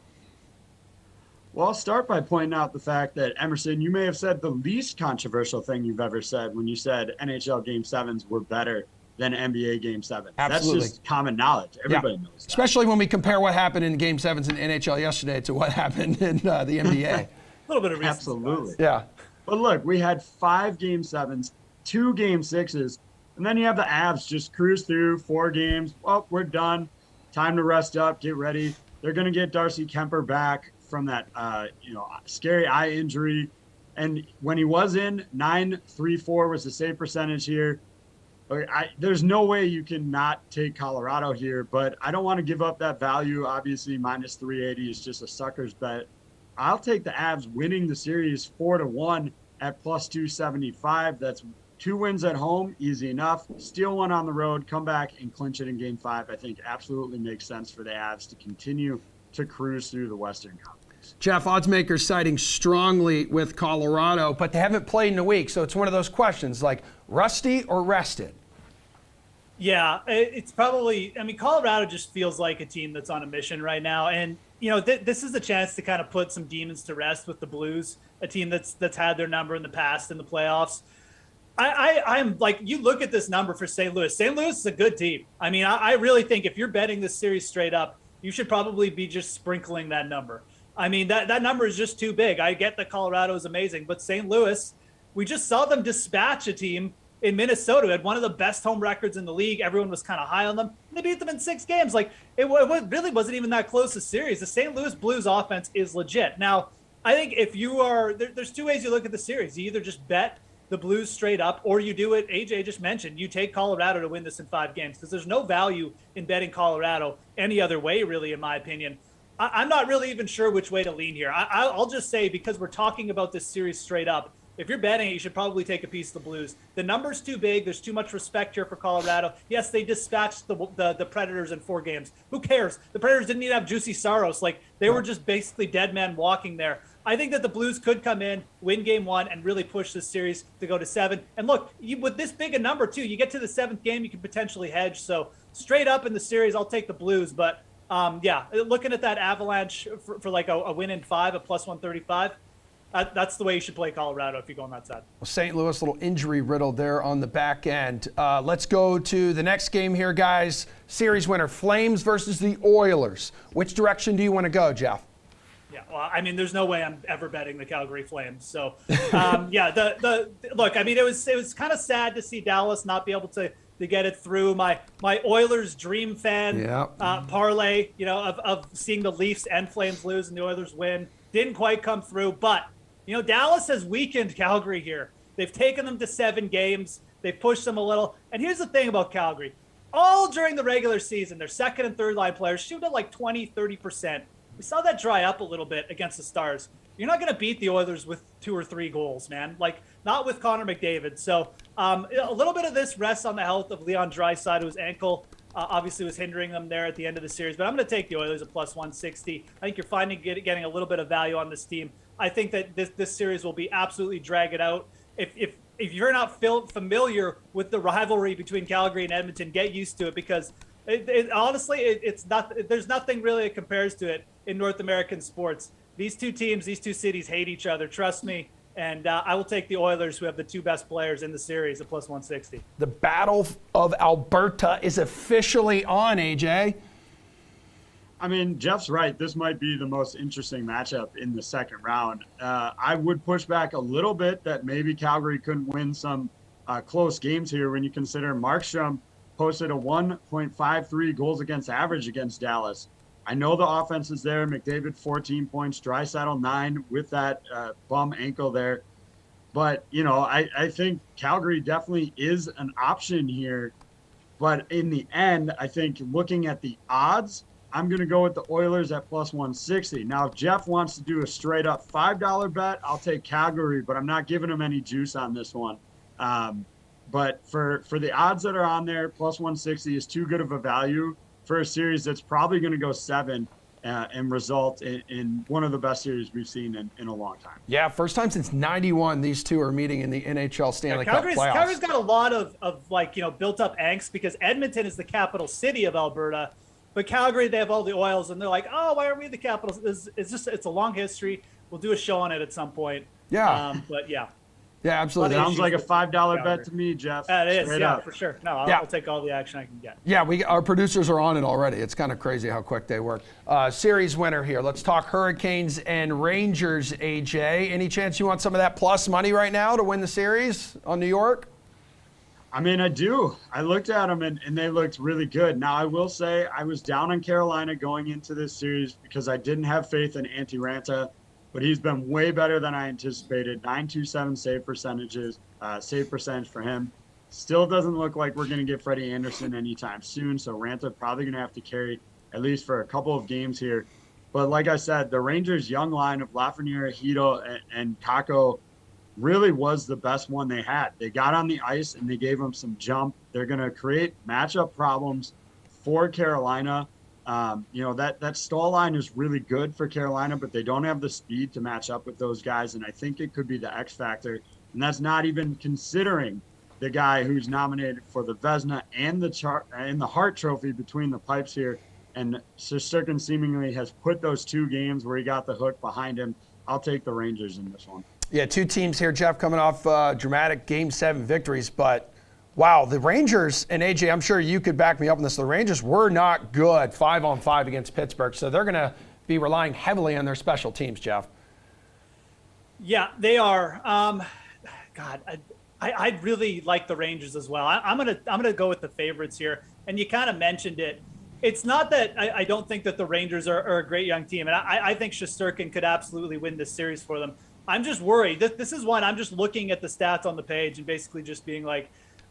S5: Well, I'll start by pointing out the fact that, Emerson, you may have said the least controversial thing you've ever said when you said NHL Game 7s were better than NBA Game 7.
S1: Absolutely.
S5: That's just common knowledge. Everybody knows that.
S1: Especially when we compare what happened in Game 7s in NHL yesterday to what happened in the NBA.
S6: A little bit of recency
S5: Absolutely.
S6: bias.
S1: Yeah.
S5: But look, we had 5 Game 7s, 2 Game 6s, and then you have the Avs just cruise through 4 games. Well, we're done. Time to rest up, get ready. They're going to get Darcy Kemper back from that scary eye injury. And when he was in, 9.34 was the save percentage here. There's no way you can not take Colorado here, but I don't want to give up that value. Obviously, minus 380 is just a sucker's bet. I'll take the Avs winning the series 4-1 at plus 275. That's 2 wins at home, easy enough. Steal 1 on the road, come back and clinch it in Game 5. I think absolutely makes sense for the Avs to continue to cruise through the Western Conference.
S1: Jeff, oddsmakers siding strongly with Colorado, but they haven't played in a week, so it's one of those questions like rusty or rested.
S6: Yeah, it's probably, Colorado just feels like a team that's on a mission right now. And, this is a chance to kind of put some demons to rest with the Blues, a team that's had their number in the past in the playoffs. I'm like, you look at this number for St. Louis. St. Louis is a good team. I really think if you're betting this series straight up, you should probably be just sprinkling that number. That number is just too big. I get that Colorado is amazing, but St. Louis, we just saw them dispatch a team in Minnesota, who had one of the best home records in the league. Everyone was kind of high on them. And they beat them in 6 games. Like, it really wasn't even that close a series. The St. Louis Blues offense is legit. Now, I think if you are, there's 2 ways you look at the series. You either just bet the Blues straight up, or you do what AJ just mentioned. You take Colorado to win this in 5 games, because there's no value in betting Colorado any other way, really, in my opinion. I'm not really even sure which way to lean here. I'll just say, because we're talking about this series straight up, if you're betting it, you should probably take a piece of the Blues. The number's too big. There's too much respect here for Colorado. Yes, they dispatched the Predators in 4 games. Who cares? The Predators didn't even have Juicy Saros. Like, they were just basically dead men walking there. I think that the Blues could come in, win game 1, and really push this series to go to 7. And look, with this big a number, too, you get to the 7th game, you can potentially hedge. So straight up in the series, I'll take the Blues. But, yeah, looking at that Avalanche for like a win in 5, a plus 135, that's the way you should play Colorado if you go on that side.
S1: Well, St. Louis, little injury riddle there on the back end. Let's go to the next game here, guys. Series winner, Flames versus the Oilers. Which direction do you want to go, Jeff?
S6: Yeah, well, I mean, there's no way I'm ever betting the Calgary Flames. So, yeah, look, I mean, it was kind of sad to see Dallas not be able to get it through. My Oilers dream fan parlay, of seeing the Leafs and Flames lose and the Oilers win didn't quite come through. But, Dallas has weakened Calgary here. They've taken them to 7 games. They've pushed them a little. And here's the thing about Calgary. All during the regular season, their second and third line players shoot at like 20, 30%. We saw that dry up a little bit against the Stars. You're not going to beat the Oilers with 2 or 3 goals, man. Like, not with Connor McDavid. So a little bit of this rests on the health of Leon Draisaitl, whose ankle obviously was hindering them there at the end of the series. But I'm going to take the Oilers at plus 160. I think you're getting a little bit of value on this team. I think that this series will be absolutely drag it out. If you're not familiar with the rivalry between Calgary and Edmonton, get used to it, because honestly, it's not. There's nothing really that compares to it in North American sports. These 2 teams, these 2 cities hate each other. Trust me. And I will take the Oilers, who have the 2 best players in the series, at plus 160.
S1: The Battle of Alberta is officially on, AJ.
S5: I mean, Jeff's right. This might be the most interesting matchup in the second round. I would push back a little bit that maybe Calgary couldn't win some close games here when you consider Markstrom posted a 1.53 goals against average against Dallas. I know the offense is there. McDavid, 14 points. Draisaitl, 9 with that bum ankle there. But, I think Calgary definitely is an option here. But in the end, I think looking at the odds, I'm going to go with the Oilers at plus 160. Now, if Jeff wants to do a straight up $5 bet, I'll take Calgary, but I'm not giving him any juice on this one. But for the odds that are on there, plus 160 is too good of a value for a series that's probably going to go 7 and result in one of the best series we've seen in a long time.
S1: Yeah, first time since '91 these 2 are meeting in the NHL Stanley Cup playoffs.
S6: Calgary's got a lot of built up angst, because Edmonton is the capital city of Alberta, but Calgary, they have all the oils, and they're like, oh, why aren't we the capital? It's a long history. We'll do a show on it at some point.
S1: Yeah.
S6: But yeah.
S1: Yeah, absolutely.
S5: Sounds like a $5 bet to me, Jeff.
S6: It is,
S5: Straight
S6: yeah,
S5: up.
S6: for sure. No, I'll take all the action I can get.
S1: Yeah, our producers are on it already. It's kind of crazy how quick they work. Series winner here. Let's talk Hurricanes and Rangers, AJ. Any chance you want some of that plus money right now to win the series on New York?
S5: I mean, I do. I looked at them, and they looked really good. Now, I will say I was down on Carolina going into this series because I didn't have faith in Antti Ranta, but he's been way better than I anticipated. 927 save percentage for him. Still doesn't look like we're going to get Freddie Anderson anytime soon, so Ranta probably going to have to carry at least for a couple of games here. But like I said, the Rangers' young line of Lafreniere, Hito, and Kakko really was the best one they had. They got on the ice and they gave them some jump. They're going to create matchup problems for Carolina. That Stahl line is really good for Carolina, but they don't have the speed to match up with those guys, and I think it could be the X factor. And that's not even considering the guy who's nominated for the Vezina and the Hart Trophy between the pipes here. And Shesterkin seemingly has put those 2 games where he got the hook behind him. I'll take the Rangers in this one.
S1: Yeah, 2 teams here, Jeff, coming off dramatic Game 7 victories. But, wow, the Rangers, and AJ, I'm sure you could back me up on this, the Rangers were not good 5-on-5 against Pittsburgh. So they're going to be relying heavily on their special teams, Jeff.
S6: Yeah, they are. I really like the Rangers as well. I'm gonna go with the favorites here. And you kind of mentioned it. It's not that I don't think that the Rangers are a great young team, and I think Shesterkin could absolutely win this series for them. I'm just worried. This is one I'm just looking at the stats on the page and basically just being like,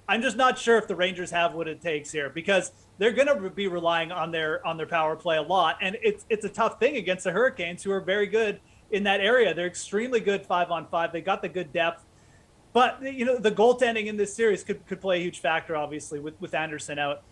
S6: I'm just not sure if the Rangers have what it takes here, because they're going to be relying on their power play a lot, and it's a tough thing against the Hurricanes, who are very good in that area. They're extremely good 5-on-5. They got the good depth. But, the goaltending in this series could play a huge factor, obviously, with Anderson out.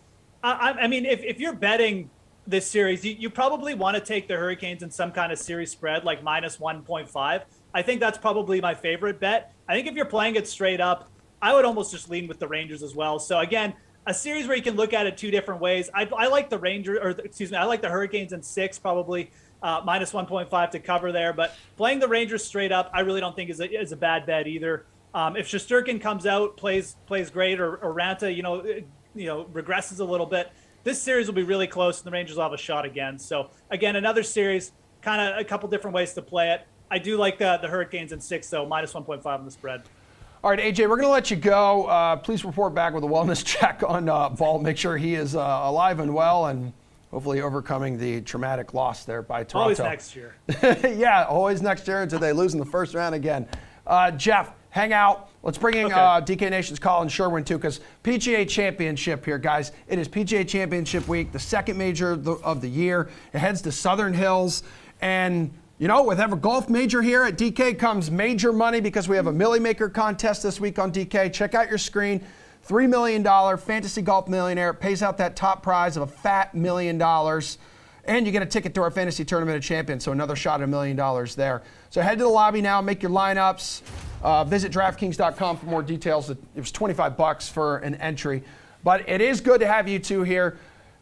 S6: I mean, if you're betting this series, you probably want to take the Hurricanes in some kind of series spread, like minus 1.5. I think that's probably my favorite bet. I think if you're playing it straight up, I would almost just lean with the Rangers as well. So, again, a series where you can look at it two different ways. I like the I like the Hurricanes in 6, probably minus 1.5 to cover there. But playing the Rangers straight up, I really don't think is a bad bet either. If Shesterkin comes out, plays great, or Ranta, regresses a little bit, this series will be really close, and the Rangers will have a shot again. So, again, another series, kind of a couple different ways to play it. I do like the Hurricanes in 6, though, minus 1.5 on the spread.
S1: All right, AJ, we're going to let you go. Please report back with a wellness check on Ball. Make sure he is alive and well, and hopefully overcoming the traumatic loss there by Toronto.
S6: Always next year.
S1: Yeah, always next year until they lose in the first round again. Jeff, hang out. Let's bring in DK Nation's Colin Sherwin, too, because PGA Championship here, guys. It is PGA Championship week, the second major of the year. It heads to Southern Hills. And, with every golf major here at DK comes major money, because we have a Millie Maker contest this week on DK. Check out your screen. $3 million fantasy golf millionaire pays out that top prize of a fat $1 million. And you get a ticket to our fantasy tournament of champions, so another shot at $1 million there. So head to the lobby now, make your lineups. Visit DraftKings.com for more details. It was $25 for an entry. But it is good to have you two here.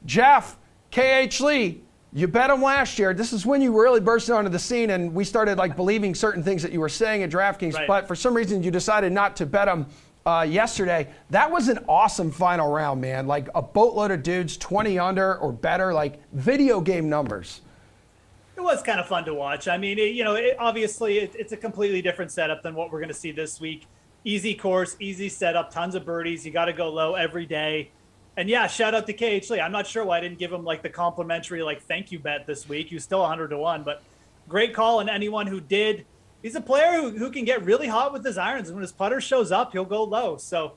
S1: Jeff, K.H. Lee, you bet him last year. This is when you really burst onto the scene, and we started believing certain things that you were saying at DraftKings.
S6: Right.
S1: But for some reason, you decided not to bet him yesterday. That was an awesome final round, man. A boatload of dudes, 20 under or better, video game numbers.
S6: It was kind of fun to watch. I mean, obviously it's a completely different setup than what we're going to see this week. Easy course, easy setup, tons of birdies. You got to go low every day. And yeah, shout out to KH Lee. I'm not sure why I didn't give him the complimentary thank you bet this week. He was still 100-1, but great call. And anyone who did, he's a player who can get really hot with his irons. And when his putter shows up, he'll go low. So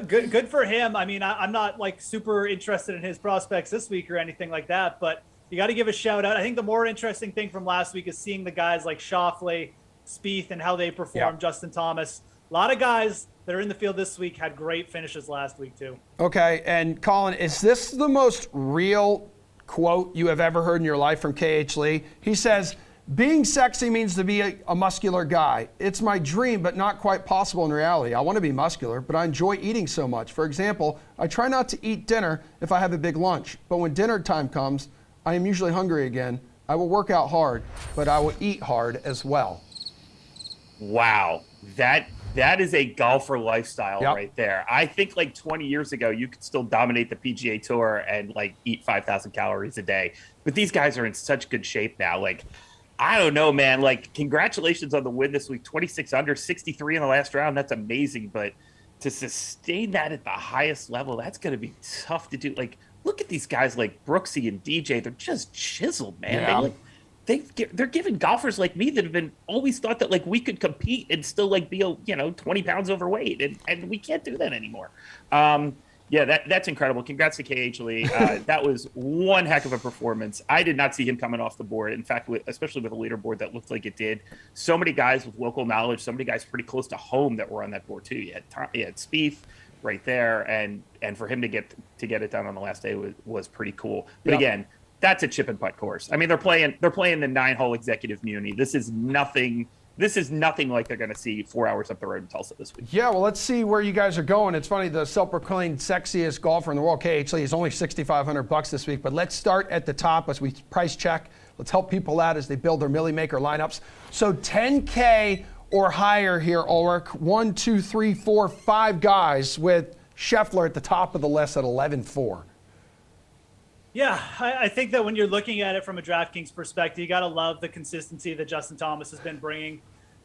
S6: good for him. I mean, I'm not super interested in his prospects this week or anything like that, but you got to give a shout out. I think the more interesting thing from last week is seeing the guys like Schofley, Spieth, and how they performed.
S1: Yeah.
S6: Justin Thomas. A lot of guys that are in the field this week had great finishes last week too.
S1: Okay, and Colin, is this the most real quote you have ever heard in your life from K.H. Lee? He says, being sexy means to be a muscular guy. It's my dream, but not quite possible in reality. I want to be muscular, but I enjoy eating so much. For example, I try not to eat dinner if I have a big lunch, but when dinner time comes, I am usually hungry again. I will work out hard, but I will eat hard as well.
S7: Wow, that is a golfer lifestyle
S1: Yep.
S7: right there. I think 20 years ago, you could still dominate the PGA Tour and eat 5,000 calories a day. But these guys are in such good shape now. I don't know, man. Congratulations on the win this week. 26 under, 63 in the last round. That's amazing. But to sustain that at the highest level, that's going to be tough to do. Look at these guys like Brooksy and DJ. They're just chiseled, man.
S1: Yeah.
S7: They're giving golfers like me that have been always thought that we could compete and still be 20 pounds overweight, and we can't do that anymore. That's incredible. Congrats to KH Lee. That was one heck of a performance. I did not see him coming off the board. In fact, especially with a leaderboard that looked like it did. So many guys with local knowledge, so many guys pretty close to home that were on that board too. You had Spieth right there, and for him to get it done on the last day was pretty cool. But again, that's a chip and putt course. I mean, they're playing the 9-hole executive muni. This is nothing like they're going to see 4 hours up the road in Tulsa this week.
S1: Yeah, well, let's see where you guys are going. It's funny, the self-proclaimed sexiest golfer in the world, KH Lee, is only $6,500 this week. But let's start at the top as we price check. Let's help people out as they build their Millie Maker lineups. So $10K or higher here, Ulrich. 1, 2, 3, 4, 5 guys with Scheffler at the top of the list at 11-4.
S6: Yeah, I think that when you're looking at it from a DraftKings perspective, you got to love the consistency that Justin Thomas has been bringing.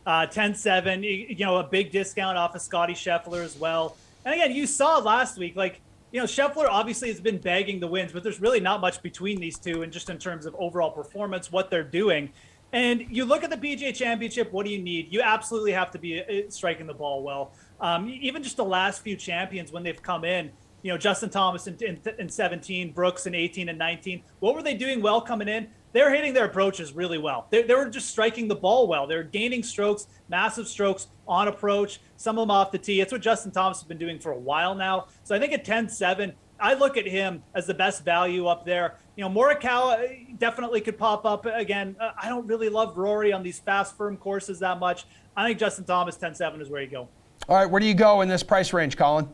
S6: 10-7, a big discount off of Scotty Scheffler as well. And again, you saw last week, Scheffler obviously has been bagging the wins, but there's really not much between these two, and just in terms of overall performance, what they're doing. And you look at the PGA Championship, what do you need? You absolutely have to be striking the ball well. Even just the last few champions when they've come in, Justin Thomas in 17, Brooks in 18 and 19. What were they doing well coming in? They're hitting their approaches really well. They were just striking the ball well. They're gaining strokes, massive strokes on approach, some of them off the tee. It's what Justin Thomas has been doing for a while now. So I think at 10-7, I look at him as the best value up there. Morikawa definitely could pop up again. I don't really love Rory on these fast, firm courses that much. I think Justin Thomas 10-7 is where you go.
S1: All right, where do you go in this price range, Colin?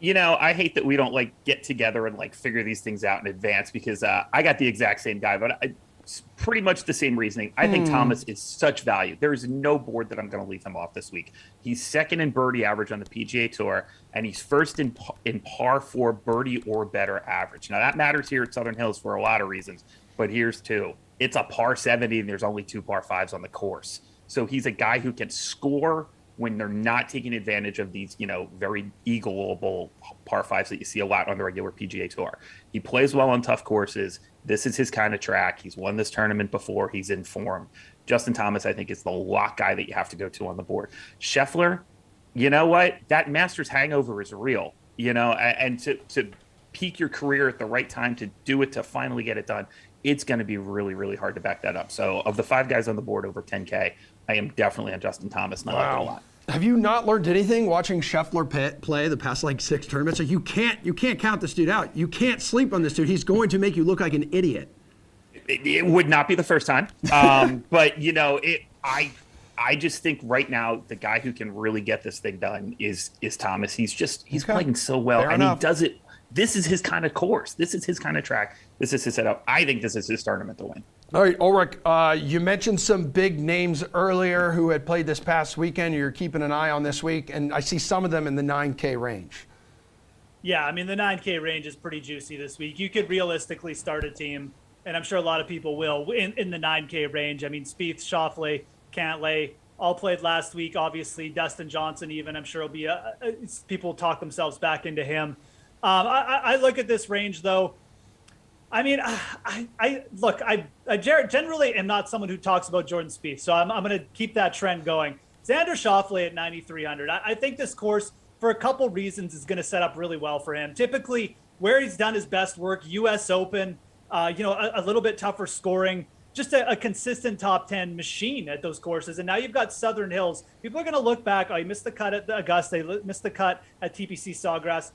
S7: I hate that we don't get together and figure these things out in advance, because I got the exact same guy, but it's pretty much the same reasoning. I think Thomas is such value. There is no board that I'm going to leave him off this week. He's second in birdie average on the PGA Tour, and he's first in par 4 birdie or better average. Now that matters here at Southern Hills for a lot of reasons, but here's two. It's a par 70 and there's only 2 par 5s on the course. So he's a guy who can score when they're not taking advantage of these, very eagleable par 5s that you see a lot on the regular PGA Tour. He plays well on tough courses. This is his kind of track. He's won this tournament before. He's in form. Justin Thomas, I think, is the lock guy that you have to go to on the board. Scheffler, you know what? That Masters hangover is real, and to peak your career at the right time, to do it, to finally get it done, it's going to be really, really hard to back that up. So of the 5 guys on the board over 10K, I am definitely on Justin Thomas, and I like it a lot.
S1: Have you not learned anything watching Scheffler play the past 6 tournaments? You can't count this dude out. You can't sleep on this dude. He's going to make you look like an idiot.
S7: It would not be the first time, but I just think right now the guy who can really get this thing done is Thomas. He's playing so well.
S1: Fair enough.
S7: He does it. This is his kind of course. This is his kind of track. This is his setup. I think this is his tournament to win.
S1: All right, Ulrich, you mentioned some big names earlier who had played this past weekend. You're keeping an eye on this week, and I see some of them in the 9K range.
S6: Yeah, the 9K range is pretty juicy this week. You could realistically start a team, and I'm sure a lot of people will, in the 9K range. Spieth, Schofley, Cantlay, all played last week. Obviously, Dustin Johnson even, I'm sure will be people talk themselves back into him. I look at this range, though. I generally am not someone who talks about Jordan Spieth, so I'm going to keep that trend going. Xander Schofley at 9,300. I think this course, for a couple reasons, is going to set up really well for him. Typically, where he's done his best work, U.S. Open, a little bit tougher scoring, just a consistent top 10 machine at those courses. And now you've got Southern Hills. People are going to look back. Oh, he missed the cut at the Augusta. He missed the cut at TPC Sawgrass.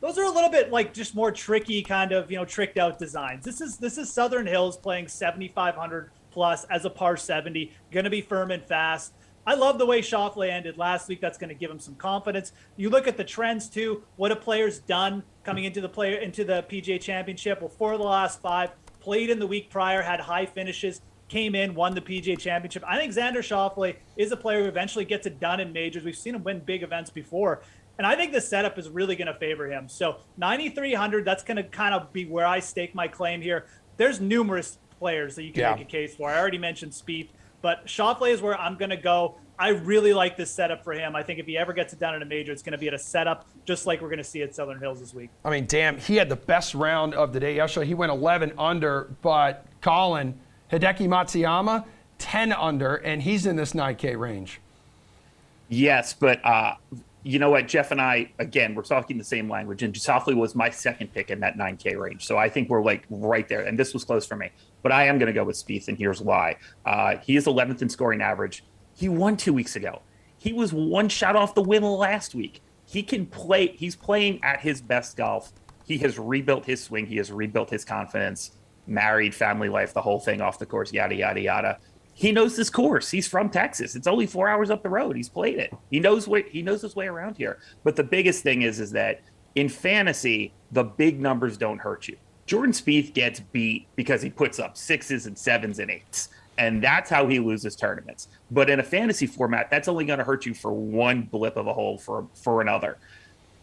S6: Those are a little bit just more tricky kind of, tricked out designs. This is Southern Hills playing 7,500 plus as a par 70, going to be firm and fast. I love the way Schofley ended last week. That's going to give him some confidence. You look at the trends too. What have players done coming into the PGA Championship? Well, 4 of the last 5 played in the week prior, had high finishes, came in, won the PGA Championship. I think Xander Schofley is a player who eventually gets it done in majors. We've seen him win big events before. And I think the setup is really going to favor him. So 9,300, that's going to kind of be where I stake my claim here. There's numerous players that you can make a case for. I already mentioned Spieth, but Schofley is where I'm going to go. I really like this setup for him. I think if he ever gets it done in a major, it's going to be at a setup just like we're going to see at Southern Hills this week.
S1: Damn, he had the best round of the day yesterday. He went 11 under, but Colin, Hideki Matsuyama, 10 under, and he's in this 9K range.
S7: Yes, but you know what, Jeff and I, again, we're talking the same language, and Schofley was my second pick in that 9K range. So I think we're right there, and this was close for me. But I am going to go with Spieth, and here's why. He is 11th in scoring average. He won 2 weeks ago. He was 1 shot off the win last week. He can play. He's playing at his best golf. He has rebuilt his swing. He has rebuilt his confidence, married, family life, the whole thing off the course, yada, yada, yada. He knows this course. He's from Texas. It's only 4 hours up the road. He's played it. He knows his way around here. But the biggest thing is that in fantasy, the big numbers don't hurt you. Jordan Spieth gets beat because he puts up 6s and 7s and 8s. And that's how he loses tournaments. But in a fantasy format, that's only going to hurt you for one blip of a hole for another.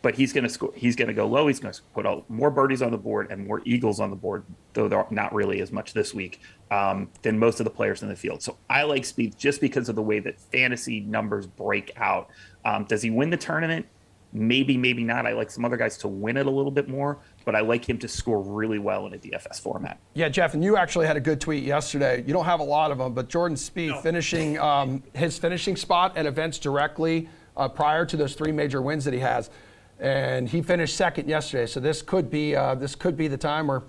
S7: but he's going to score. He's going to go low. He's going to put more birdies on the board and more eagles on the board, though they're not really as much this week than most of the players in the field. So I like Spieth just because of the way that fantasy numbers break out. Does he win the tournament? Maybe, maybe not. I like some other guys to win it a little bit more, but I like him to score really well in a DFS format.
S1: Yeah, Jeff, and you actually had a good tweet yesterday. You don't have a lot of them, but Jordan Spieth finishing his finishing spot at events directly prior to those 3 major wins that he has, and he finished second yesterday. So this could be the time where,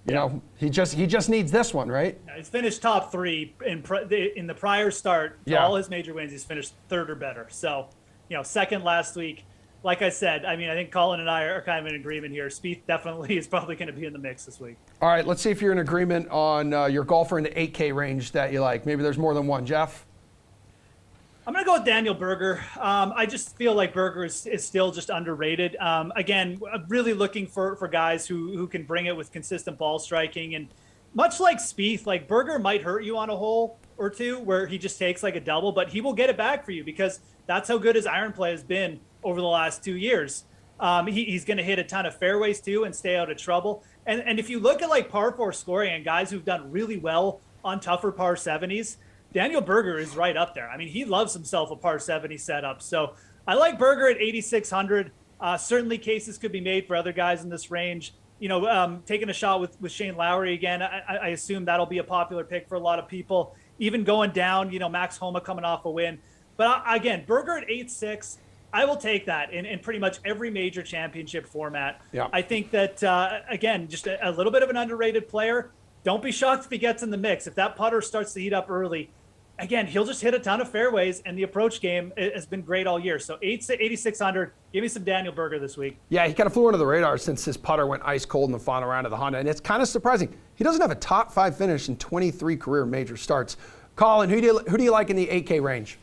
S1: you know, he just needs this one, right?
S6: He's finished top 3 in the prior start.
S1: Yeah.
S6: All his major wins, he's finished 3rd or better. So, you know, second last week. Like I said, I mean, I think Colin and I are kind of in agreement here. Spieth definitely is probably going to be in the mix this week.
S1: All right, let's see if you're in agreement on your golfer in the 8K range that you like. Maybe there's more than one. Jeff?
S6: I'm going to go with Daniel Berger. I just feel like Berger is still just underrated. Again, I'm really looking for guys who can bring it with consistent ball striking. And much like Spieth, like Berger might hurt you on a hole or two where he just takes like a double, but he will get it back for you because that's how good his iron play has been over the last 2 years. He's going to hit a ton of fairways too and stay out of trouble. And if you look at like par 4 scoring and guys who've done really well on tougher par 70s, Daniel Berger is right up there. I mean, he loves himself a par 70 setup. So I like Berger at 8,600. Certainly cases could be made for other guys in this range. You know, taking a shot with Shane Lowry again, I assume that'll be a popular pick for a lot of people. Even going down, you know, Max Homa coming off a win. But again, Berger at 8.6, I will take that in pretty much every major championship format.
S1: Yeah.
S6: I think that, again, just a little bit of an underrated player. Don't be shocked if he gets in the mix. If that putter starts to heat up early, again, he'll just hit a ton of fairways, and the approach game has been great all year. So 8,600, give me some Daniel Berger this week.
S1: Yeah, he kind of flew under the radar since his putter went ice cold in the final round of the Honda, and it's kind of surprising. He doesn't have a top 5 finish in 23 career major starts. Colin, who do you like in the 8K range?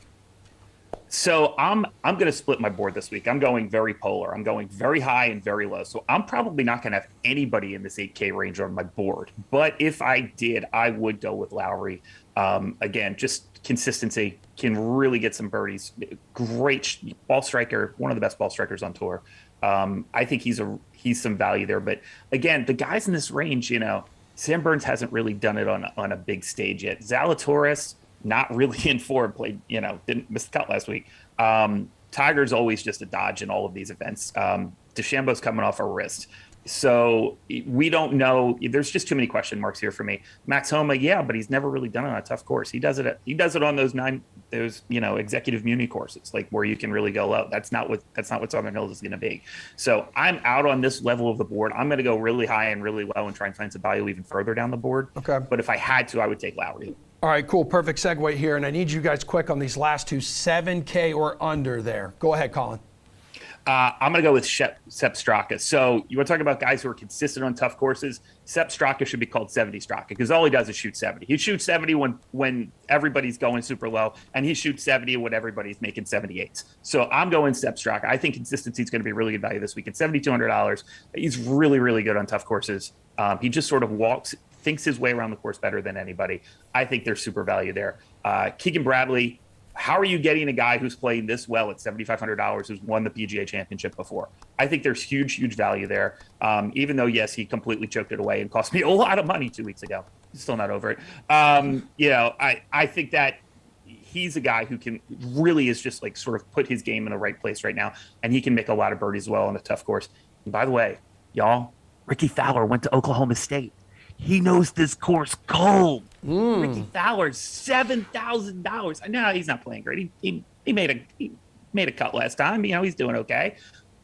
S7: So I'm going to split my board this week. I'm going very polar. I'm going very high and very low. So I'm probably not going to have anybody in this 8K range on my board. But if I did, I would go with Lowry. Again, just consistency, can really get some birdies. Great ball striker, one of the best ball strikers on tour. I think he's some value there. But again, the guys in this range, you know, Sam Burns hasn't really done it on a big stage yet. Zalatoris, not really in form, played, you know, didn't miss the cut last week. Tiger's always just a dodge in all of these events. DeChambeau's coming off a wrist. So we don't know. There's just too many question marks here for me. Max Homa, yeah, but he's never really done it on a tough course. He does it on those executive muni courses, like where you can really go low. That's not what Southern Hills is going to be. So I'm out on this level of the board. I'm going to go really high and really low and try and find some value even further down the board.
S1: Okay.
S7: But if I had to, I would take Lowry.
S1: All right, cool. Perfect segue here. And I need you guys quick on these last two, 7K or under there. Go ahead, Colin.
S7: I'm going to go with Sepp Straka. So you want to talk about guys who are consistent on tough courses? Sepp Straka should be called 70 Straka because all he does is shoot 70. He shoots 70 when everybody's going super low, and he shoots 70 when everybody's making 78s. So I'm going Sepp Straka. I think consistency is going to be really good value this week at $7,200. He's really, really good on tough courses. He just sort of thinks his way around the course better than anybody. I think there's super value there. Keegan Bradley. How are you getting a guy who's playing this well at $7,500 who's won the PGA Championship before? I think there's huge, huge value there. Even though, yes, he completely choked it away and cost me a lot of money 2 weeks ago. Still not over it. I think that he's a guy who really is just like sort of put his game in the right place right now, and he can make a lot of birdies well on a tough course. And by the way, y'all, Ricky Fowler went to Oklahoma State. He knows this course cold. Ricky Fowler, $7,000. I know he's not playing great. He made a cut last time. You know, he's doing okay.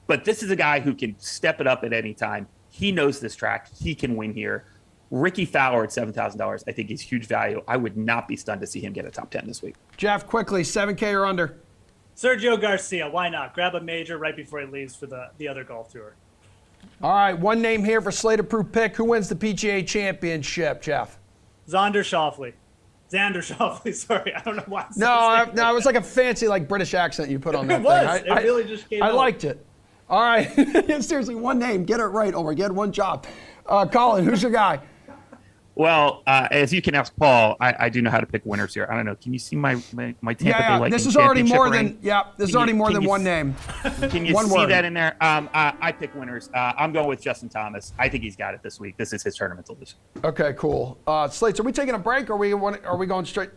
S7: But this is a guy who can step it up at any time. He knows this track. He can win here. Ricky Fowler at $7,000, I think he's huge value. I would not be stunned to see him get a top 10 this week.
S1: Jeff, quickly, 7K or under?
S6: Sergio Garcia, why not? Grab a major right before he leaves for the other golf tour.
S1: All right, one name here for Slate Approved pick. Who wins the PGA Championship, Jeff?
S6: Xander Schofley, sorry. I don't know why.
S1: No, it was like a fancy British accent you put on that
S6: It was.
S1: thing.
S6: It really just came
S1: I
S6: out.
S1: liked it. All right. Seriously, one name. Get it right, Omar. Get one job. Colin, who's your guy?
S7: Well, as you can ask Paul, I do know how to pick winners here. I don't know. Can you see my Tampa Bay Lightning
S1: This is already more
S7: ring?
S1: than This is already more than one name.
S7: Can you
S1: One
S7: see
S1: word.
S7: that in there? I pick winners. I'm going with Justin Thomas. I think he's got it this week. This is his tournament to lose.
S1: Okay, cool. Slates, are we taking a break or are we going straight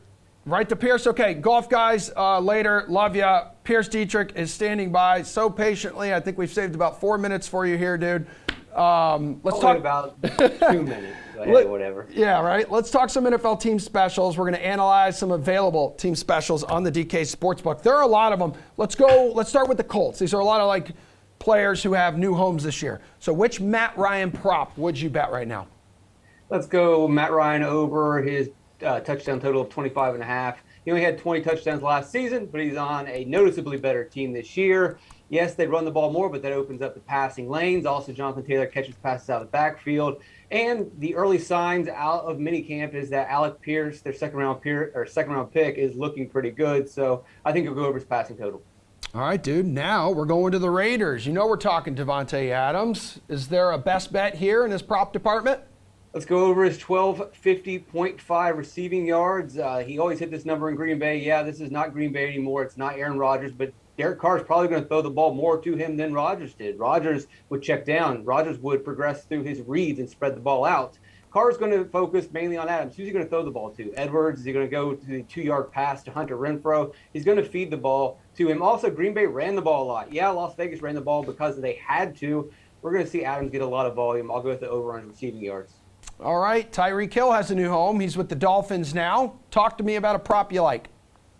S1: right to Pierce? Okay, golf guys, later. Love ya. Pierce Dietrich is standing by so patiently. I think we've saved about 4 minutes for you here, dude. Let's talk
S8: about 2 minutes. But hey, whatever.
S1: Yeah, right. Let's talk some NFL team specials. We're going to analyze some available team specials on the DK Sportsbook. There are a lot of them. Let's start with the Colts. These are a lot of players who have new homes this year. So which Matt Ryan prop would you bet right now?
S8: Let's go Matt Ryan over his touchdown total of 25.5. He only had 20 touchdowns last season, but he's on a noticeably better team this year. Yes, they run the ball more, but that opens up the passing lanes. Also, Jonathan Taylor catches passes out of the backfield. And the early signs out of minicamp is that Alec Pierce, their second round pick, is looking pretty good. So I think he'll go over his passing total.
S1: All right, dude. Now we're going to the Raiders. You know we're talking Devontae Adams. Is there a best bet here in his prop department?
S8: Let's go over his 1250.5 receiving yards. He always hit this number in Green Bay. Yeah, this is not Green Bay anymore. It's not Aaron Rodgers, but Derek Carr is probably going to throw the ball more to him than Rodgers did. Rodgers would check down. Rodgers would progress through his reads and spread the ball out. Carr is going to focus mainly on Adams. Who's he going to throw the ball to? Edwards? Is he going to go to the 2-yard pass to Hunter Renfrow? He's going to feed the ball to him. Also, Green Bay ran the ball a lot. Yeah, Las Vegas ran the ball because they had to. We're going to see Adams get a lot of volume. I'll go with the over on receiving yards.
S1: All right, Tyreek Hill has a new home. He's with the Dolphins now. Talk to me about a prop you like.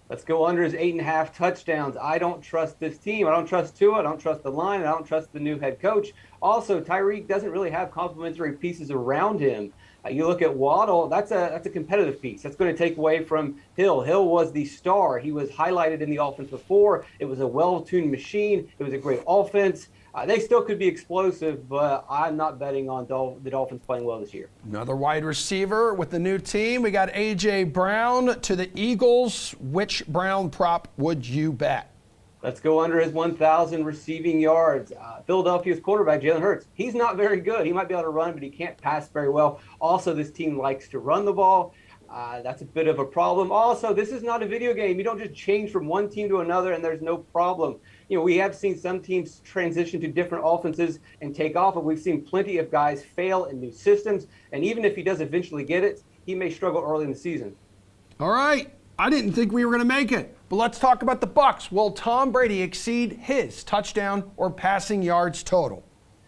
S8: Let's go under his 8.5 touchdowns. I don't trust this team. I don't trust Tua. I don't trust the line. I don't trust the new head coach. Also, Tyreek doesn't really have complementary pieces around him. You look at Waddle, that's a competitive piece. That's going to take away from Hill. Hill was the star. He was highlighted in the offense before. It was a well-tuned machine. It was a great offense. They still could be explosive, but I'm not betting on the Dolphins playing well this year.
S1: Another wide receiver with the new team. We got A.J. Brown to the Eagles. Which Brown prop would you bet?
S8: Let's go under his 1,000 receiving yards. Philadelphia's quarterback, Jalen Hurts. He's not very good. He might be able to run, but he can't pass very well. Also, this team likes to run the ball. That's a bit of a problem. Also, this is not a video game. You don't just change from one team to another and there's no problem. You know, we have seen some teams transition to different offenses and take off, but we've seen plenty of guys fail in new systems. And even if he does eventually get it, he may struggle early in the season.
S1: All right. I didn't think we were going to make it, but let's talk about the Bucs. Will Tom Brady exceed his touchdown or passing yards total?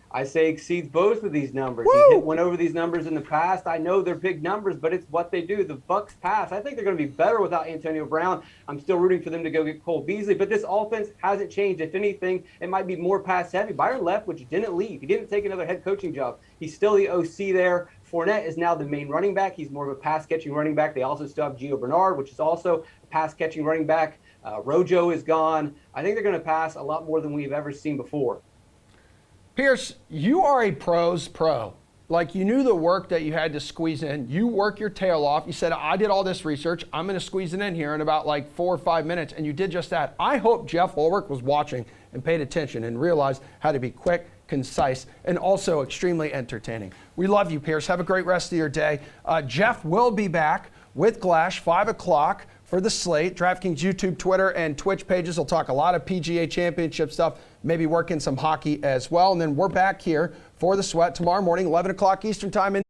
S8: I say exceeds both of these numbers.
S1: Woo!
S8: He went over these numbers in the past. I know they're big numbers, but it's what they do. The Bucs pass. I think they're going to be better without Antonio Brown. I'm still rooting for them to go get Cole Beasley, but this offense hasn't changed. If anything, it might be more pass heavy. Byron Leftwich didn't leave. He didn't take another head coaching job. He's still the OC there. Fournette is now the main running back. He's more of a pass-catching running back. They also still have Gio Bernard, which is also a pass-catching running back. Rojo is gone. I think they're going to pass a lot more than we've ever seen before.
S1: Pierce, you are a pro's pro. Like, you knew the work that you had to squeeze in. You work your tail off. You said, I did all this research. I'm going to squeeze it in here in about 4 or 5 minutes. And you did just that. I hope Jeff Ulrich was watching and paid attention and realized how to be quick, concise, and also extremely entertaining. We love you, Pierce. Have a great rest of your day. Jeff will be back with Glash, 5 o'clock for the slate. DraftKings YouTube, Twitter, and Twitch pages. He'll talk a lot of PGA Championship stuff, maybe work in some hockey as well. And then we're back here for the Sweat tomorrow morning, 11 o'clock Eastern time.